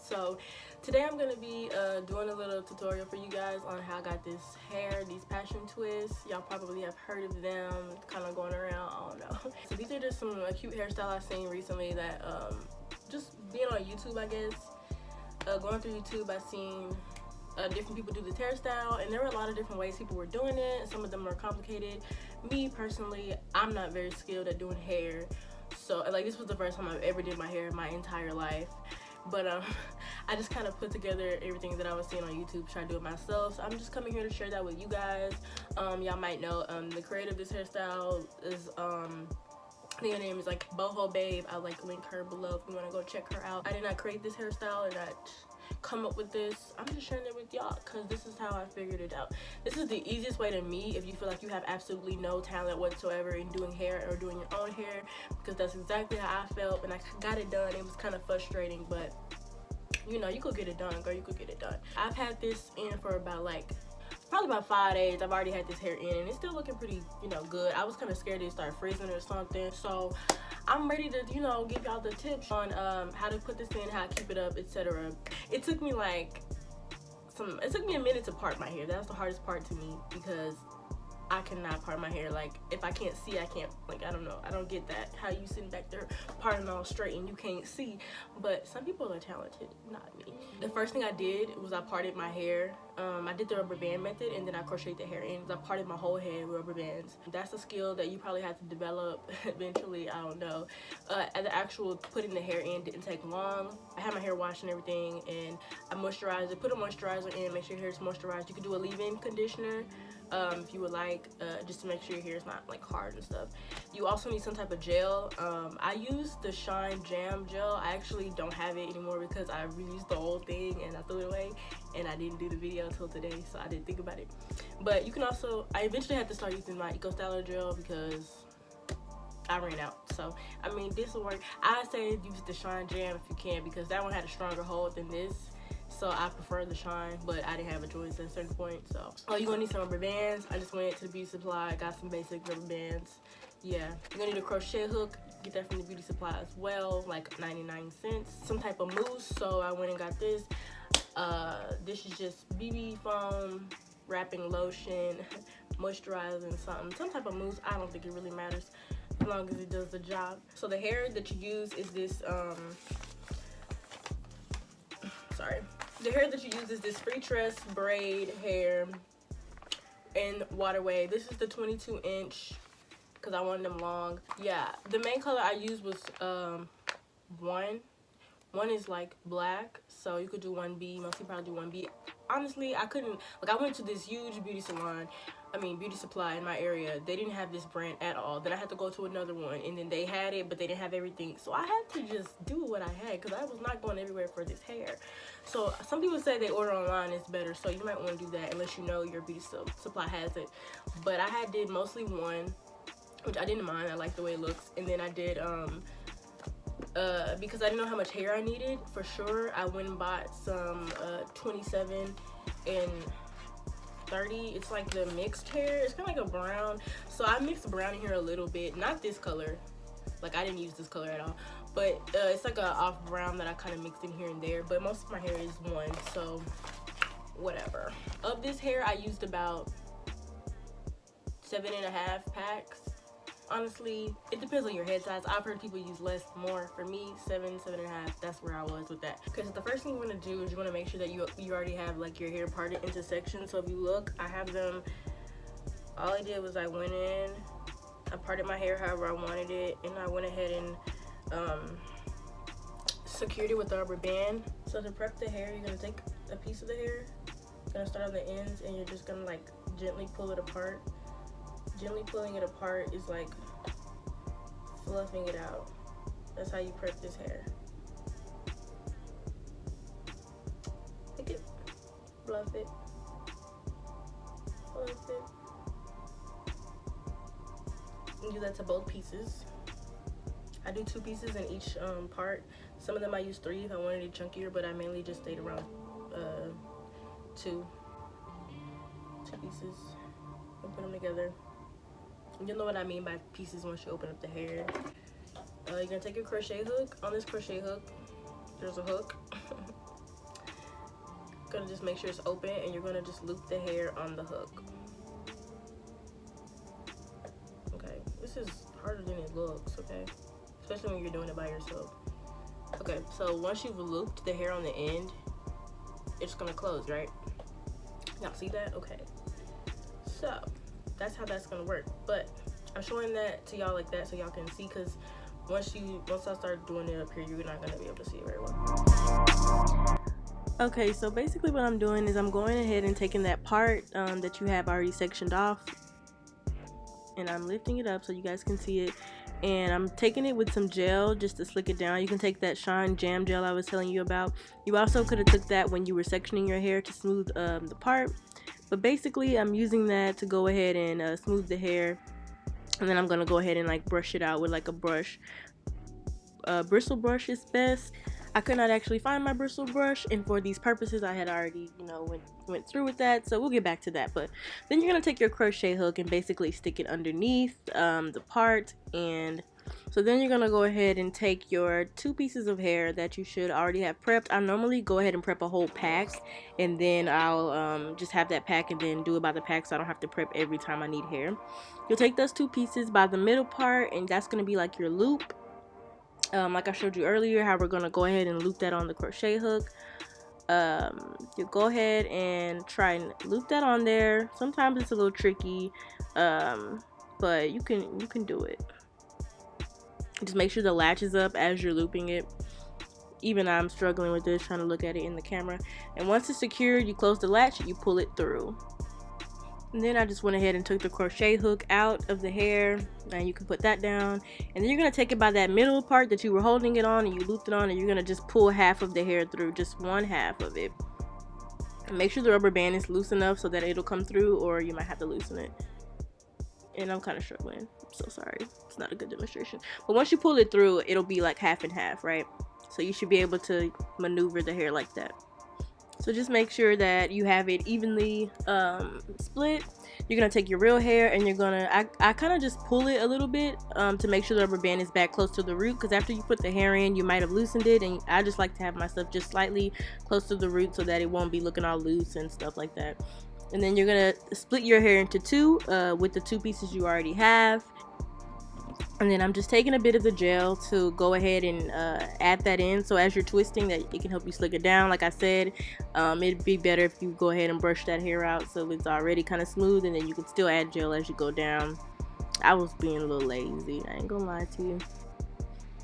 So today I'm gonna be doing a little tutorial for you guys on how I got this hair, these passion twists. Y'all probably have heard of them, kind of going around, I don't know. So these are just some cute hairstyle I've seen recently that just being on YouTube, I guess. Going through YouTube, I've seen different people do this hairstyle, and there were a lot of different ways people were doing it. Some of them are complicated. Me personally, I'm not very skilled at doing hair, so like this was the first time I've ever did my hair in my entire life. But I just kind of put together everything that I was seeing on YouTube to try to do it myself. So I'm just coming here to share that with you guys. Y'all might know the creator of this hairstyle is I think her name is like BOHOBABE. I'll like link her below if you want to go check her out. I did not create this hairstyle and not come up with this. I'm just sharing it with y'all because this is how I figured it out. This is the easiest way to me if you feel like you have absolutely no talent whatsoever in doing hair or doing your own hair, because that's exactly how I felt when I got it done. It was kind of frustrating, but you know, you could get it done, girl. You could get it done. I've had this in for about probably about 5 days. I've already had this hair in and it's still looking pretty, you know, good. I was kind of scared it start freezing or something, so I'm ready to, you know, give y'all the tips on how to put this in, how to keep it up, etc. It took me a minute to part my hair. That's the hardest part to me because I cannot part my hair. Like, if I can't see, I can't, like, I don't know. I don't get that. How you sitting back there parting all straight and you can't see. But some people are talented, not me. The first thing I did was I parted my hair. I did the rubber band method and then I crocheted the hair in. I parted my whole head with rubber bands. That's a skill that you probably have to develop eventually. I don't know. And the actual putting the hair in didn't take long. I had my hair washed and everything, and I moisturized it. Put a moisturizer in, make sure your hair is moisturized. You could do a leave-in conditioner if you would like, just to make sure your hair is not like hard and stuff. You also need some type of gel. I used the Shine Jam gel. I actually don't have it anymore because I reused the whole thing and I threw it away, and I didn't do the video until today, so I didn't think about it. But you can also, I eventually had to start using my Eco Styler gel because I ran out. So I mean, this will work. I say use the Shine Jam if you can, because that one had a stronger hold than this. So I prefer the Shine, but I didn't have a choice at a certain point. So, oh, you're gonna need some rubber bands. I just went to the beauty supply, got some basic rubber bands. Yeah, you're gonna need a crochet hook. Get that from the beauty supply as well, like 99 cents. Some type of mousse, so I went and got this. This is just BB foam, wrapping lotion, moisturizing something. Some type of mousse, I don't think it really matters as long as it does the job. So the hair that you use is this, the hair that you use is this free tress braid hair in water wave. This is the 22-inch because I wanted them long. Yeah, the main color I used was one is like black, so you could do 1B. Most people probably do 1B. Honestly, I couldn't, like, I went to this huge beauty supply in my area. They didn't have this brand at all. Then I had to go to another one, and then they had it, but they didn't have everything. So I had to just do what I had because I was not going everywhere for this hair. So some people say they order online is better, so you might want to do that unless you know your beauty supply has it. But I did mostly one, which I didn't mind. I like the way it looks. And then I did because I didn't know how much hair I needed for sure, I went and bought some 27 and 30. It's like the mixed hair. It's kind of like a brown, so I mixed brown in here a little bit, not this color, like I didn't use this color at all, but it's like a off brown that I kind of mixed in here and there. But most of my hair is one, so whatever. Of this hair I used about 7.5 packs. Honestly, it depends on your head size. I've heard people use less, more. For me, 7.5, that's where I was with that. Because the first thing you want to do is you want to make sure that you already have like your hair parted into sections. So if you look, I have them, all I did was I went in, I parted my hair however I wanted it, and I went ahead and secured it with a rubber band. So to prep the hair, you're going to take a piece of the hair, you're going to start on the ends, and you're just going to like gently pull it apart. Gently pulling it apart is like fluffing it out. That's how you prep this hair. Pick it, fluff it, fluff it. And do that to both pieces. I do 2 pieces in each part. Some of them I use 3 if I wanted it chunkier, but I mainly just stayed around 2 pieces and put them together. You'll know what I mean by pieces once you open up the hair. You're gonna take your crochet hook. On this crochet hook, there's a hook. gonna just make sure it's open, and you're gonna just loop the hair on the hook. Okay, this is harder than it looks, okay? Especially when you're doing it by yourself. Okay, so once you've looped the hair on the end, it's gonna close, right? Y'all see that? Okay. So that's how that's gonna work. But I'm showing that to y'all like that so y'all can see, because once I start doing it up here, you're not gonna be able to see it very well. Okay, so basically what I'm doing is I'm going ahead and taking that part that you have already sectioned off, and I'm lifting it up so you guys can see it, and I'm taking it with some gel just to slick it down. You can take that Shine Jam gel I was telling you about. You also could have took that when you were sectioning your hair to smooth the part, but basically I'm using that to go ahead and smooth the hair, and then I'm gonna go ahead and like brush it out with like a brush. Bristle brush is best. I could not actually find my bristle brush, and for these purposes I had already, you know, went through with that, so we'll get back to that. But then you're gonna take your crochet hook and basically stick it underneath the part, and so then you're gonna go ahead and take your 2 pieces of hair that you should already have prepped. I normally go ahead and prep a whole pack, and then I'll just have that pack and then do it by the pack, so I don't have to prep every time I need hair. You'll take those 2 pieces by the middle part, and that's gonna be like your loop. Like I showed you earlier, how we're gonna go ahead and loop that on the crochet hook. You go ahead and try and loop that on there. Sometimes it's a little tricky, but you can do it. Just make sure the latch is up as you're looping it. Even I'm struggling with this, trying to look at it in the camera. And once it's secured, you close the latch and you pull it through. And then I just went ahead and took the crochet hook out of the hair, and you can put that down, and then you're going to take it by that middle part that you were holding it on, and you looped it on, and you're going to just pull half of the hair through, just one half of it. And make sure the rubber band is loose enough so that it'll come through, or you might have to loosen it. And I'm kind of struggling, I'm so sorry, it's not a good demonstration. But once you pull it through, it'll be like half and half, right? So you should be able to maneuver the hair like that. So just make sure that you have it evenly split. You're gonna take your real hair, and you're gonna, I kind of just pull it a little bit to make sure the rubber band is back close to the root, because after you put the hair in, you might have loosened it, and I just like to have my stuff just slightly close to the root so that it won't be looking all loose and stuff like that. And then you're gonna split your hair into 2 with the 2 pieces you already have. And then I'm just taking a bit of the gel to go ahead and add that in, so as you're twisting, that it can help you slick it down. Like I said, it'd be better if you go ahead and brush that hair out so it's already kind of smooth, and then you can still add gel as you go down. I was being a little lazy, I ain't gonna lie to you.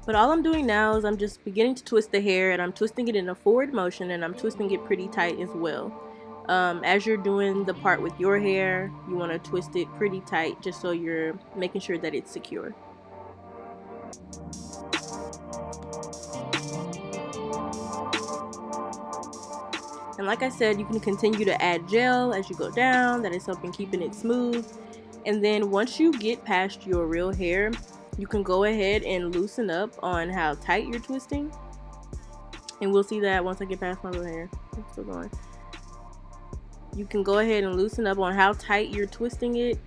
But all I'm doing now is I'm just beginning to twist the hair, and I'm twisting it in a forward motion, and I'm twisting it pretty tight as well. As you're doing the part with your hair, you want to twist it pretty tight just so you're making sure that it's secure. And like I said, you can continue to add gel as you go down. That is helping keeping it smooth. And then once you get past your real hair, you can go ahead and loosen up on how tight you're twisting. And we'll see that once I get past my real hair. I'm still going. You can go ahead and loosen up on how tight you're twisting it.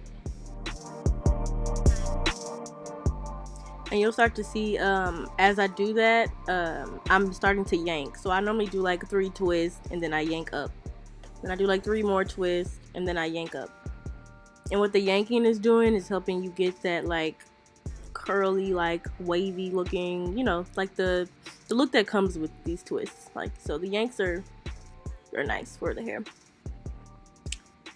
And you'll start to see as I do that, I'm starting to yank. So I normally do like 3 twists, and then I yank up. Then I do like 3 more twists, and then I yank up. And what the yanking is doing is helping you get that like curly, like wavy looking, you know, like the look that comes with these twists. Like, so the yanks are nice for the hair.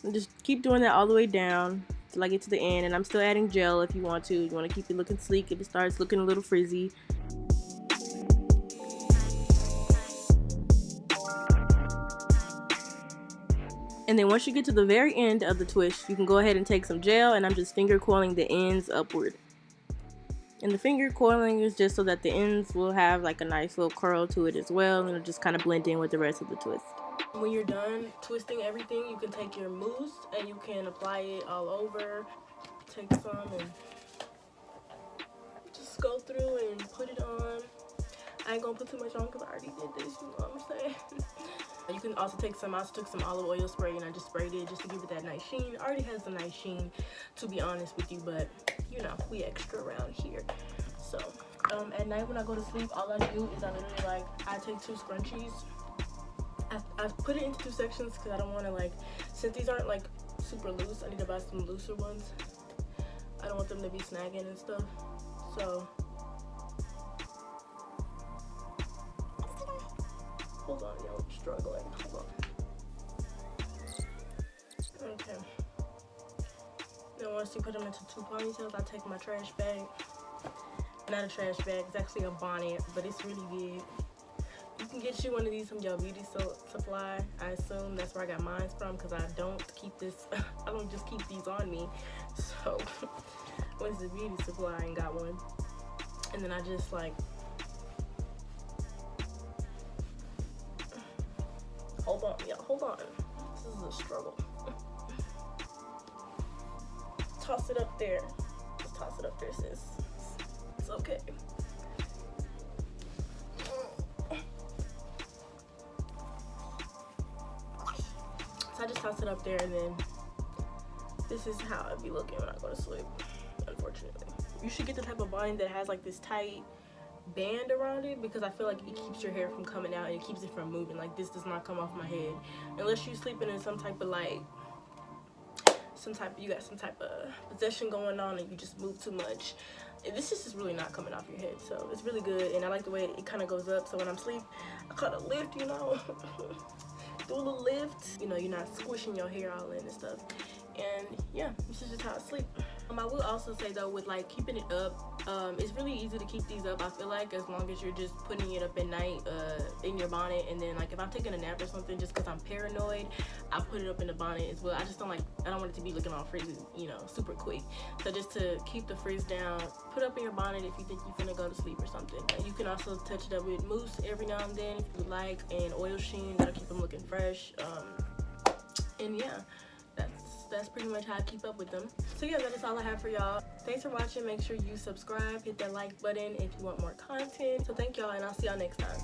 And just keep doing that all the way down till I get to the end, and I'm still adding gel if you want to. You want to keep it looking sleek if it starts looking a little frizzy. And then once you get to the very end of the twist, you can go ahead and take some gel, and I'm just finger coiling the ends upward. And the finger coiling is just so that the ends will have like a nice little curl to it as well, and it'll just kind of blend in with the rest of the twist. When you're done twisting everything, you can take your mousse and you can apply it all over. Take some and just go through and put it on. I ain't gonna put too much on because I already did this, you know what I'm saying? You can also take some, I also took some olive oil spray and I just sprayed it just to give it that nice sheen. It already has a nice sheen, to be honest with you, but you know, we extra around here. So at night when I go to sleep, all I do is I literally I take 2 scrunchies I've put it into 2 sections because I don't want to, like, since these aren't like super loose, I need to buy some looser ones. I don't want them to be snagging and stuff. So hold on, y'all, I'm struggling. Hold on. Okay. Then once you put them into 2 ponytails, I take my trash bag. Not a trash bag, it's actually a bonnet, but it's really big. You can get you one of these from your beauty supply. I assume that's where I got mine from, because I don't keep this. I don't just keep these on me. So went to the beauty supply and got one, and then I just like hold on, y'all. Hold on. This is a struggle. Toss it up there. Just toss it up there, sis. It's okay. So I just toss it up there, and then this is how I'd be looking when I go to sleep, unfortunately. You should get the type of bonnet that has like this tight band around it, because I feel like it keeps your hair from coming out and it keeps it from moving. Like, this does not come off my head unless you're sleeping in some type of like you got some type of possession going on and you just move too much. This is just really not coming off your head, so it's really good. And I like the way it kind of goes up, so when I'm asleep I kind of lift, you know. Do a little lift, you know, you're not squishing your hair all in and stuff. And yeah, this is just how I sleep. I will also say though, with like keeping it up, it's really easy to keep these up, I feel like, as long as you're just putting it up at night in your bonnet. And then like if I'm taking a nap or something, just because I'm paranoid, I put it up in the bonnet as well. I just don't like, I don't want it to be looking all frizzy, you know, super quick. So just to keep the frizz down, put up in your bonnet if you think you're gonna go to sleep or something. And you can also touch it up with mousse every now and then if you would like, and oil sheen, that'll keep them looking fresh. And yeah, that's pretty much how I keep up with them. So yeah, that is all I have for y'all. Thanks for watching. Make sure you subscribe, hit that like button if you want more content. So thank y'all, and I'll see y'all next time.